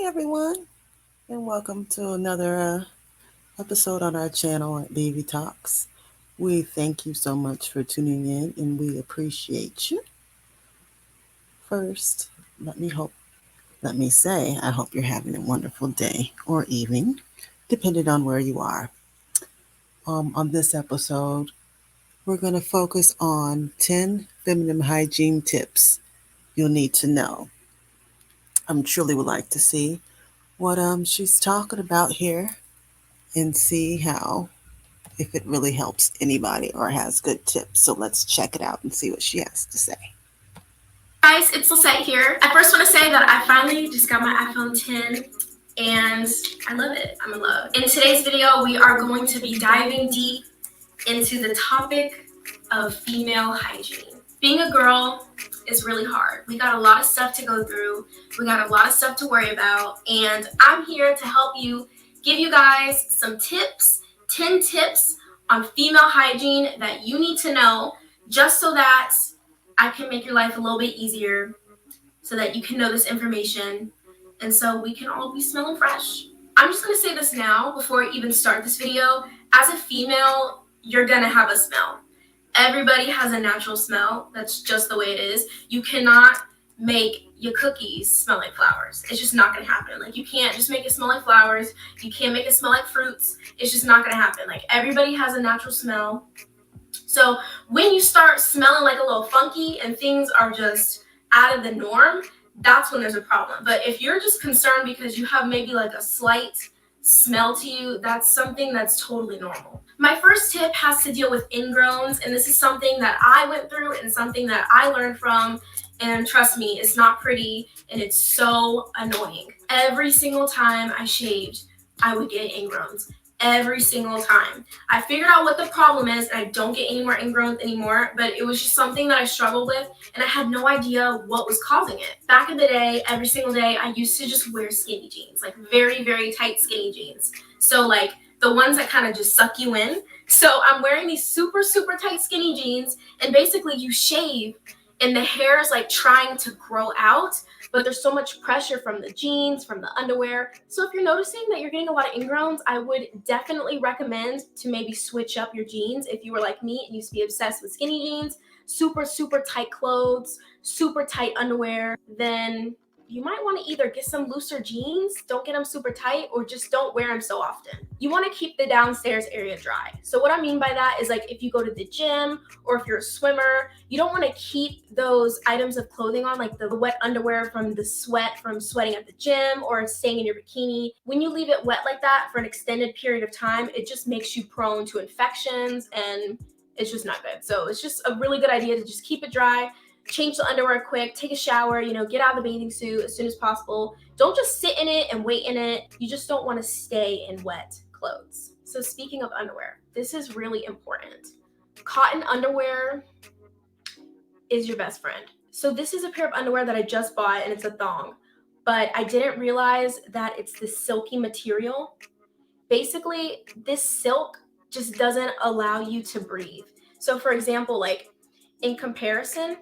Hi, everyone, and welcome to another episode on our channel at BVTalks. We thank you so much for tuning in, and we appreciate you. First, let me say, I hope you're having a wonderful day or evening, depending on where you are. On this episode, we're going to focus on 10 feminine hygiene tips you'll need to know. Truly would like to see what she's talking about here and see how if it really helps anybody or has good tips. So let's check it out and see what she has to say. Guys, it's Lisette here. I first want to say that I finally just got my iPhone 10 and I love it. I'm in love. In today's video, we are going to be diving deep into the topic of female hygiene. Being a girl is really hard. We got a lot of stuff to go through. We got a lot of stuff to worry about. And I'm here to help you, give you guys some tips, 10 tips on female hygiene that you need to know just so that I can make your life a little bit easier so that you can know this information and so we can all be smelling fresh. I'm just going to say this now before I even start this video. As a female, you're going to have a smell. Everybody has a natural smell. That's just the way it is. You cannot make your cookies smell like flowers. It's just not going to happen. Like, you can't just make it smell like flowers. You can't make it smell like fruits. It's just not going to happen. Like, everybody has a natural smell. So when you start smelling like a little funky and things are just out of the norm, that's when there's a problem. But if you're just concerned because you have maybe like a slight smell to you, that's something that's totally normal. My first tip has to deal with ingrowns, and this is something that I went through and something that I learned from, and trust me, it's not pretty and it's so annoying. Every single time I shaved, I would get ingrowns. Every single time. I figured out what the problem is and I don't get any more ingrowns anymore, but it was just something that I struggled with and I had no idea what was causing it. Back in the day, every single day, I used to just wear skinny jeans, like very, very tight skinny jeans. So like the ones that kind of just suck you in. So I'm wearing these super, super tight skinny jeans, and basically you shave and the hair is like trying to grow out, but there's so much pressure from the jeans, from the underwear. So if you're noticing that you're getting a lot of ingrowns, I would definitely recommend to maybe switch up your jeans. If you were like me and used to be obsessed with skinny jeans, super, super tight clothes, super tight underwear, then you might want to either get some looser jeans, don't get them super tight, or just don't wear them so often. You want to keep the downstairs area dry. So what I mean by that is, like, if you go to the gym or if you're a swimmer, you don't want to keep those items of clothing on, like the wet underwear from the sweat from sweating at the gym or staying in your bikini. When you leave it wet like that for an extended period of time, it just makes you prone to infections and it's just not good. So it's just a really good idea to just keep it dry. Change the underwear quick, take a shower, get out of the bathing suit as soon as possible. Don't just sit in it and wait in it. You just don't want to stay in wet clothes. So speaking of underwear, this is really important. Cotton underwear is your best friend. So this is a pair of underwear that I just bought and it's a thong, but I didn't realize that it's this silky material. Basically, this silk just doesn't allow you to breathe. So for example, like in comparison,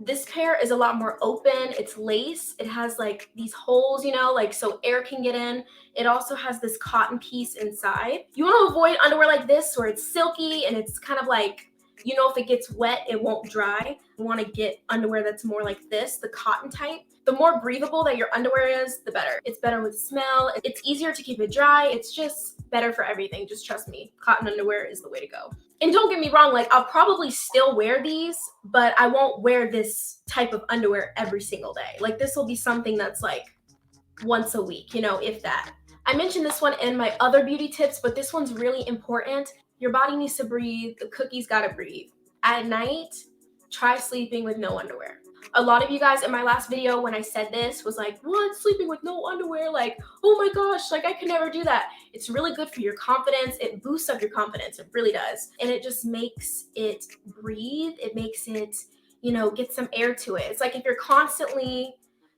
this pair is a lot more open. It's lace. It has like these holes, like so air can get in. It also has this cotton piece inside. You want to avoid underwear like this where it's silky and it's kind of like, if it gets wet, it won't dry. You want to get underwear that's more like this, the cotton type. The more breathable that your underwear is, the better. It's better with smell. It's easier to keep it dry. It's just better for everything. Just trust me. Cotton underwear is the way to go. And don't get me wrong, like I'll probably still wear these, but I won't wear this type of underwear every single day. Like this will be something that's like once a week, if that. I mentioned this one in my other beauty tips, but this one's really important. Your body needs to breathe. The cookies gotta breathe. At night, try sleeping with no underwear. A lot of you guys in my last video when I said this was like, what, sleeping with no underwear? Like, oh my gosh, like I could never do that. It's really good for your confidence. It boosts up your confidence. It really does. And it just makes it breathe. It makes it, get some air to it. It's like if you're constantly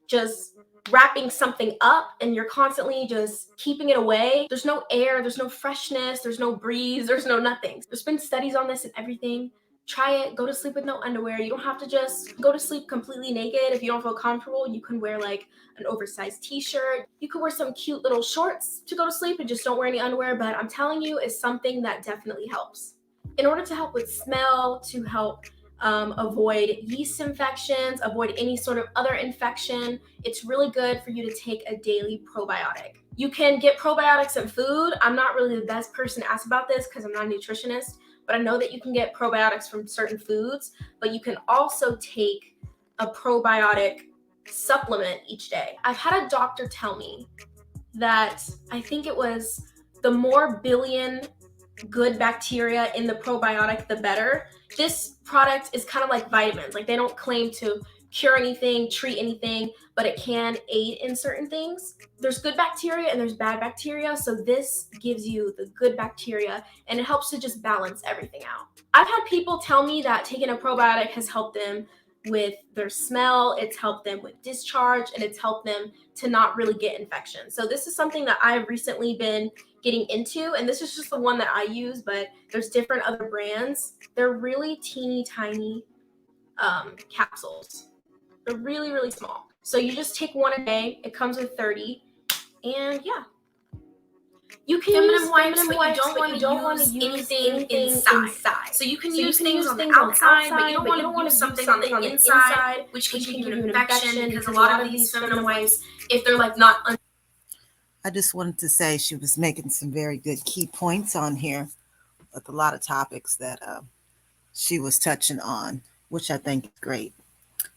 just wrapping something up and you're constantly just keeping it away, there's no air, there's no freshness, there's no breeze, there's no nothing. There's been studies on this and everything. Try it. Go to sleep with no underwear. You don't have to just go to sleep completely naked. If you don't feel comfortable, you can wear like an oversized t-shirt. You could wear some cute little shorts to go to sleep and just don't wear any underwear. But I'm telling you, it's something that definitely helps. In order to help with smell, to help avoid yeast infections, avoid any sort of other infection, it's really good for you to take a daily probiotic. You can get probiotics in food. I'm not really the best person to ask about this because I'm not a nutritionist, but I know that you can get probiotics from certain foods, but you can also take a probiotic supplement each day. I've had a doctor tell me that I think it was the more billion good bacteria in the probiotic, the better. This product is kind of like vitamins. Like, they don't claim to cure anything, treat anything, but it can aid in certain things. There's good bacteria and there's bad bacteria, so this gives you the good bacteria and it helps to just balance everything out. I've had people tell me that taking a probiotic has helped them with their smell, it's helped them with discharge, and it's helped them to not really get infections. So this is something that I've recently been getting into, and this is just the one that I use, but there's different other brands. They're really teeny tiny capsules. They're really, really small. So you just take one a day. It comes with 30, and yeah. You can use feminine wipes, but you don't want to use anything inside. So you can use things on the outside, but you don't want to use something on the inside, which can give you an infection, because a lot of these feminine wipes, if they're like not I just wanted to say she was making some very good key points on here with a lot of topics that she was touching on, which I think is great.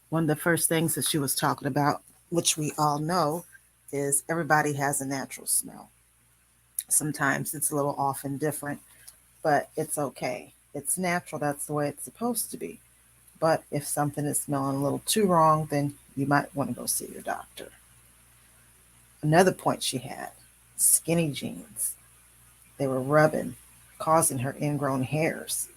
One of the first things that she was talking about, which we all know, is everybody has a natural smell. Sometimes it's a little off and different, but it's okay. It's natural. That's the way it's supposed to be. But if something is smelling a little too wrong, then you might want to go see your doctor. Another point she had, skinny jeans. They were rubbing, causing her ingrown hairs,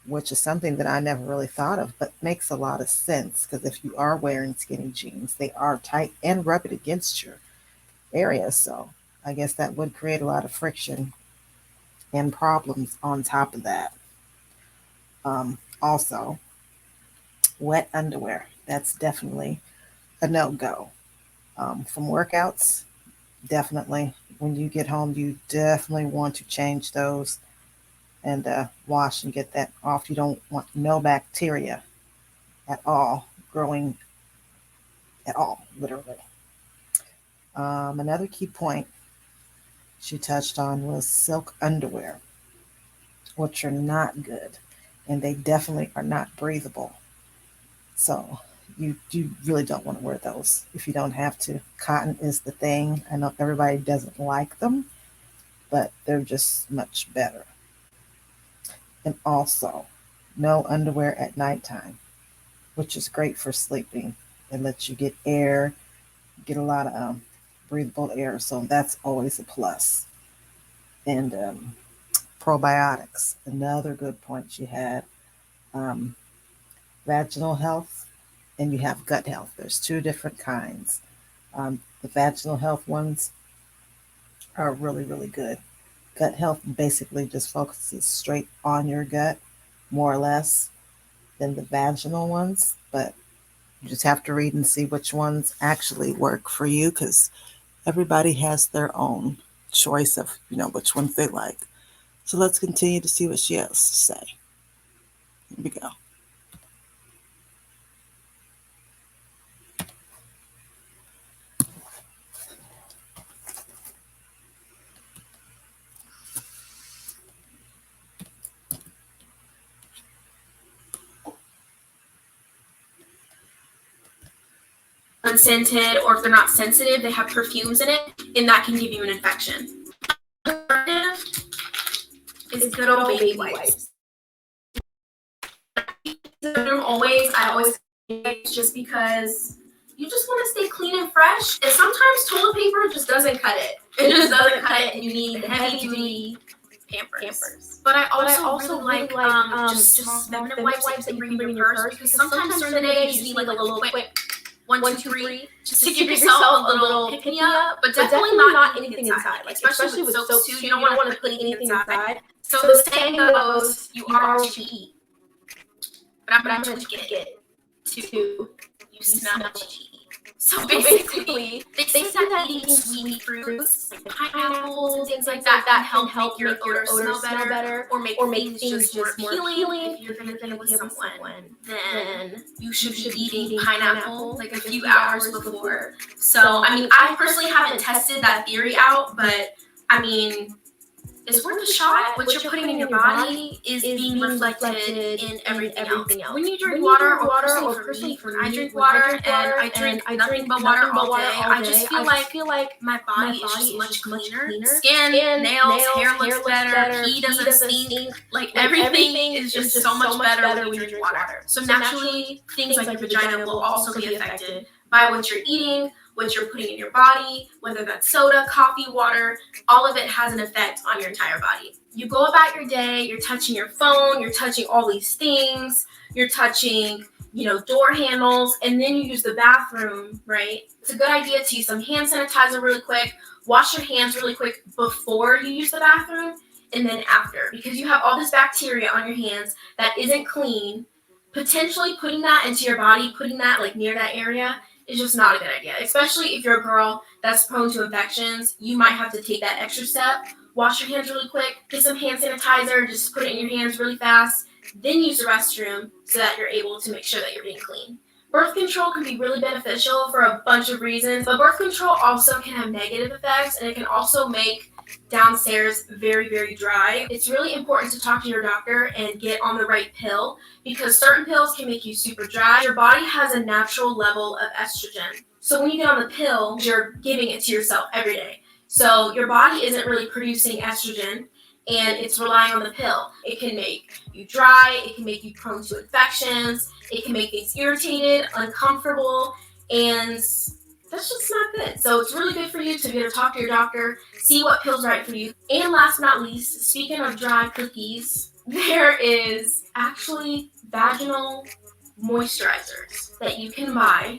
which is something that I never really thought of, but makes a lot of sense, because if you are wearing skinny jeans, they are tight and rub it against your area. So I guess that would create a lot of friction and problems on top of that. Also, wet underwear. That's definitely a no-go. From workouts, definitely. When you get home, you definitely want to change those and wash and get that off. You don't want no bacteria at all growing at all, literally. Another key point she touched on was silk underwear, which are not good, and they definitely are not breathable. So you really don't want to wear those if you don't have to. Cotton is the thing. I know everybody doesn't like them, but they're just much better. And also, no underwear at nighttime, which is great for sleeping. It lets you get air, get a lot of breathable air, so that's always a plus. And probiotics, another good point you had. Vaginal health, and you have gut health. There's two different kinds. The vaginal health ones are really, really good. Gut health basically just focuses straight on your gut, more or less, than the vaginal ones, but you just have to read and see which ones actually work for you, because everybody has their own choice of, which ones they like. So let's continue to see what she has to say. Here we go. unscented, or if they're not sensitive, they have perfumes in it, and that can give you an infection. Alternative is good old baby wipes. I always just because you just want to stay clean and fresh, and sometimes toilet paper just doesn't cut it. It just doesn't cut it, and you need heavy duty Pampers. But I also really like just feminine wipes that you can bring in your purse, because sometimes during the day you just need like a little quick 1, 2, 3, just to give yourself a little pick me up, but definitely not anything inside. Like, especially with soaps too, you don't want to put anything inside. So the saying goes, you are what you eat. but I'm going to tweak it to you smell what you eat. So basically, they say that eating sweet fruits, like pineapples and things like that, can help make your odor smell better or make things just more appealing. If you're going to be with someone, then you should be eating pineapple like a few hours before. So, I mean, I personally haven't tested that theory out, but I mean, it's worth a shot. What you're putting in your body is being reflected in everything else. When you drink water, or personally for me, when I drink water and I drink nothing but water all day, I just feel like my body is just much cleaner. Skin, nails, hair looks better, pee doesn't stink. Like everything is just so much better when you drink water. So naturally, things like your vagina will also be affected by what you're eating, what you're putting in your body, whether that's soda, coffee, water, all of it has an effect on your entire body. You go about your day, you're touching your phone, you're touching all these things, you're touching, door handles, and then you use the bathroom, right? It's a good idea to use some hand sanitizer really quick, wash your hands really quick before you use the bathroom, and then after, because you have all this bacteria on your hands that isn't clean. Potentially putting that into your body, putting that like near that area, is just not a good idea, especially if you're a girl that's prone to infections. You might have to take that extra step, wash your hands really quick, get some hand sanitizer, just put it in your hands really fast, then use the restroom so that you're able to make sure that you're being clean. Birth control can be really beneficial for a bunch of reasons, but birth control also can have negative effects, and it can also make downstairs very, very dry. It's really important to talk to your doctor and get on the right pill, because certain pills can make you super dry. Your body has a natural level of estrogen. So when you get on the pill, you're giving it to yourself every day. So your body isn't really producing estrogen, and it's relying on the pill. It can make you dry, it can make you prone to infections, it can make things irritated, uncomfortable, and that's just not good. So it's really good for you to be able to talk to your doctor, see what pill's right for you. And last but not least, speaking of dry cookies, there is actually vaginal moisturizers that you can buy.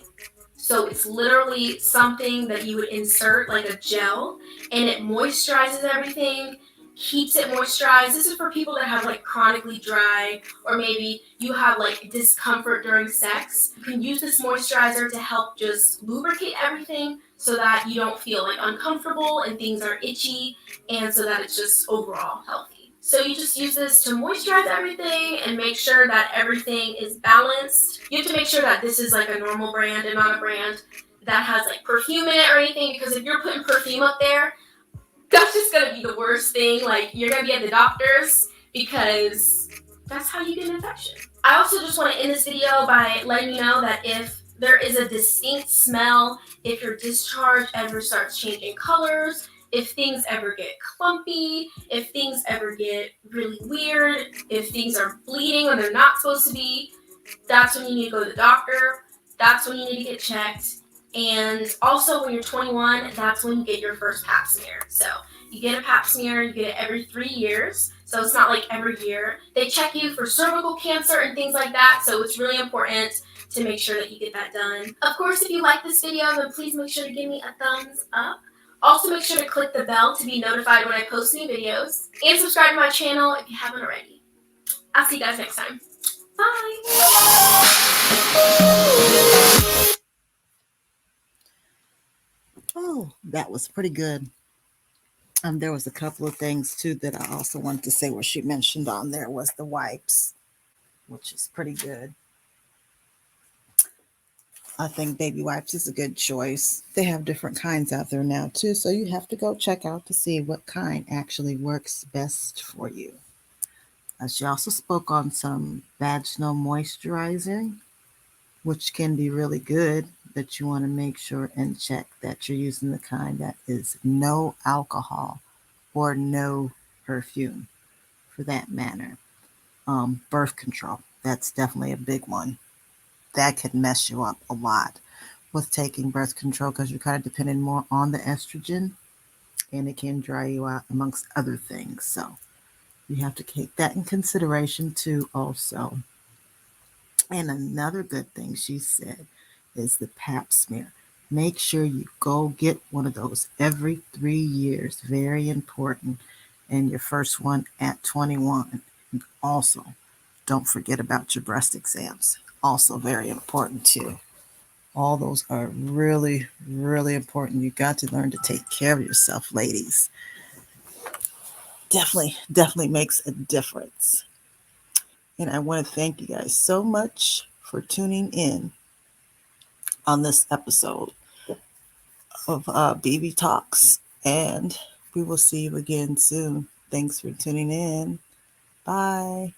So it's literally something that you would insert like a gel, and it moisturizes everything, keeps it moisturized. This is for people that have like chronically dry, or maybe you have like discomfort during sex. You can use this moisturizer to help just lubricate everything so that you don't feel like uncomfortable and things are itchy, and so that it's just overall healthy. So you just use this to moisturize everything and make sure that everything is balanced. You have to make sure that this is like a normal brand and not a brand that has like perfume in it or anything, because if you're putting perfume up there, that's just going to be the worst thing. Like, you're going to be at the doctor's, because that's how you get an infection. I also just want to end this video by letting you know that if there is a distinct smell, if your discharge ever starts changing colors, if things ever get clumpy, if things ever get really weird, if things are bleeding when they're not supposed to be, that's when you need to go to the doctor. That's when you need to get checked. And also when you're 21, that's when you get your first Pap Smear. So you get a Pap Smear, you get it every 3 years. So it's not like every year. They check you for cervical cancer and things like that. So it's really important to make sure that you get that done. Of course, if you like this video, then please make sure to give me a thumbs up. Also, make sure to click the bell to be notified when I post new videos. And subscribe to my channel if you haven't already. I'll see you guys next time. Bye! Oh, that was pretty good. There was a couple of things too that I also wanted to say. What she mentioned on there was the wipes, which is pretty good. I think baby wipes is a good choice. They have different kinds out there now too, so you have to go check out to see what kind actually works best for you. She also spoke on some vaginal moisturizing, which can be really good, but you want to make sure and check that you're using the kind that is no alcohol or no perfume, for that matter. Birth control, that's definitely a big one. That could mess you up a lot with taking birth control, because you're kind of depending more on the estrogen, and it can dry you out amongst other things. So you have to take that in consideration too also. And another good thing she said is the Pap Smear. Make sure you go get one of those every 3 years. Very important. And your first one at 21. And also, Don't forget about your breast exams. Also very important too. All those are really, really important. You got to learn to take care of yourself, ladies. Definitely makes a difference. And I want to thank you guys so much for tuning in on this episode of BB Talks. And we will see you again soon. Thanks for tuning in. Bye.